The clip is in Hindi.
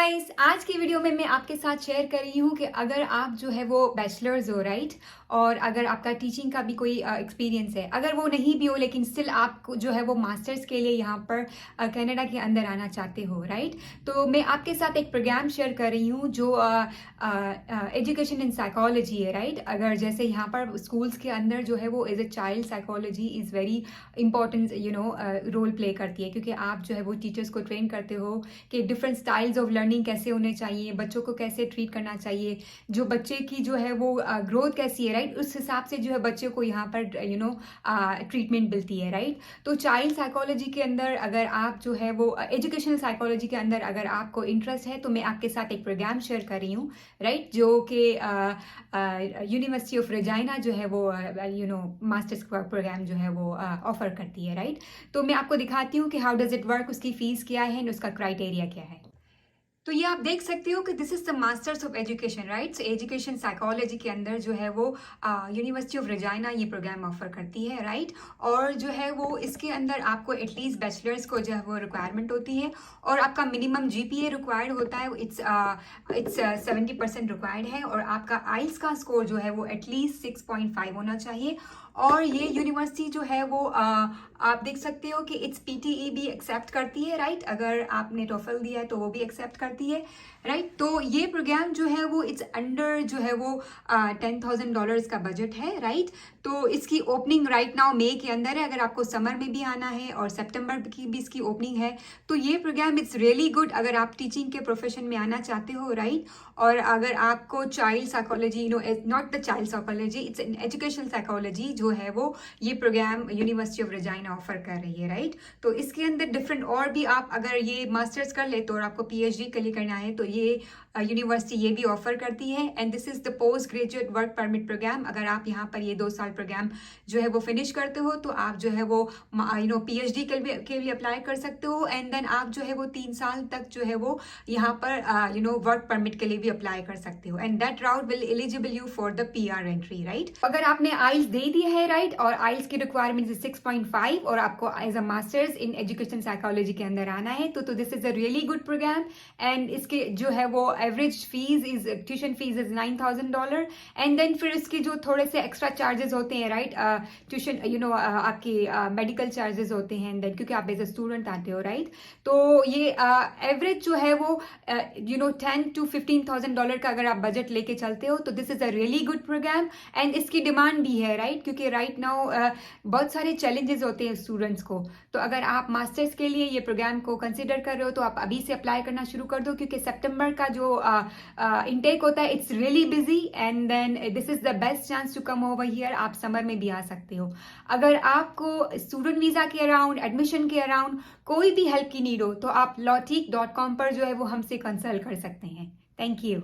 गाइस, आज की वीडियो में मैं आपके साथ शेयर कर रही हूँ कि अगर आप जो है वो बैचलर्स हो, राइट, और अगर आपका टीचिंग का भी कोई एक्सपीरियंस है, अगर वो नहीं भी हो लेकिन स्टिल आप जो है वो मास्टर्स के लिए यहाँ पर कनाडा के अंदर आना चाहते हो, राइट, तो मैं आपके साथ एक प्रोग्राम शेयर कर रही हूँ जो एजुकेशन इन साइकोलॉजी है, राइट। अगर जैसे यहाँ पर स्कूल्स के अंदर जो है वो as a child psychology is very important role play करती है, क्योंकि आप जो है वो टीचर्स को ट्रेन करते हो कि डिफरेंट स्टाइल्स ऑफ लर्निंग कैसे होने चाहिए, बच्चों को कैसे ट्रीट करना चाहिए, जो बच्चे की जो है वो ग्रोथ कैसी है, राइट, उस हिसाब से जो है बच्चे को यहाँ पर ट्रीटमेंट मिलती है, राइट। तो चाइल्ड साइकोलॉजी के अंदर अगर आप जो है वो एजुकेशनल साइकोलॉजी के अंदर अगर आपको इंटरेस्ट है तो मैं आपके साथ एक प्रोग्राम शेयर कर रही हूँ, राइट, जो कि यूनिवर्सिटी ऑफ रेजाइना जो है वो मास्टर्स प्रोग्राम जो है वो ऑफर करती है, राइट। तो मैं आपको दिखाती हूँ कि हाउ डज इट वर्क, उसकी फीस क्या है और उसका क्राइटेरिया क्या है। तो ये आप देख सकते हो कि this is the masters of education, right. So education psychology के अंदर जो है वो यूनिवर्सिटी ऑफ रेजाइना ये प्रोग्राम ऑफर करती है, राइट। और जो है वो इसके अंदर आपको एटलीस्ट बैचलर्स को जो है वो रिक्वायरमेंट होती है और आपका मिनिमम जीपीए रिक्वायर्ड होता है, इट्स 70% रिक्वायर्ड है, और आपका आइल्स का स्कोर जो है वो एटलीस्ट 6.5 होना चाहिए। और ये यूनिवर्सिटी जो है वो आप देख सकते हो कि इट्स पीटीई भी एक्सेप्ट करती है, राइट। अगर आपने टोफल दिया है तो वो भी एक्सेप्ट करती है, राइट। तो ये प्रोग्राम जो है वो इट्स अंडर जो है वो $10,000 का बजट है, राइट। तो इसकी ओपनिंग राइट नाउ मई के अंदर है, अगर आपको समर में भी आना है और सितंबर की भी इसकी ओपनिंग है। तो ये प्रोग्राम इट्स रियली गुड अगर आप टीचिंग के प्रोफेशन में आना चाहते हो, राइट। और अगर आपको child psychology, not the child psychology, it's an educational psychology जो है वो ये प्रोग्राम यूनिवर्सिटी ऑफ रेजाइना ऑफर कर रही है, राइट। तो इसके अंदर डिफरेंट और भी आप अगर ये मास्टर्स कर ले तो और आपको पीएचडी के लिए करना है तो ये यूनिवर्सिटी ये भी ऑफर करती है। And this is the post graduate work permit program. अगर आप यहाँ पर ये 2 साल प्रोग्राम जो है वो फिनिश करते हो तो आप जो है वो पीएचडी के लिए अप्लाई कर सकते हो। एंड देन आप जो है वो 3 साल तक जो है वो यहाँ पर वर्क परमिट के लिए भी अप्लाई कर सकते हो। And that route will eligible you for the PR entry, right. अगर आपने आइल्स दे दिया है, राइट, और आइल्स की रिक्वायरमेंट 6.5 और आपको as a masters in education psychology के अंदर आना है तो this is a really good program. And इसके जो है वो average fees is tuition fees is $9,000। And then फिर इसके जो थोड़े से एक्स्ट्रा चार्जेस होते हैं, राइट, ट्यूशन आपके मेडिकल चार्जेस होते हैं, एंड देन क्योंकि आप एज अ स्टूडेंट आते हो, राइट। तो ये एवरेज जो है वो $10,000 to $15,000 का अगर आप बजट लेके चलते हो तो this is a really good program. And इसकी डिमांड भी है, राइट, क्योंकि राइट नाउ बहुत सारे चैलेंजेस होते हैं स्टूडेंट्स को। तो अगर आप मास्टर्स के लिए ये प्रोग्राम को कंसिडर कर रहे हो तो आप अभी से अप्लाई करना शुरू कर दो, क्योंकि सितंबर का जो इनटेक होता है it's really busy. And then this is the best chance to come over here. आप समर में भी आ सकते हो। अगर आपको स्टूडेंट वीजा के अराउंड, एडमिशन के अराउंड कोई भी हेल्प की नीड हो तो आप lawteak.com पर जो है वो हमसे कंसल्ट कर सकते हैं। Thank you.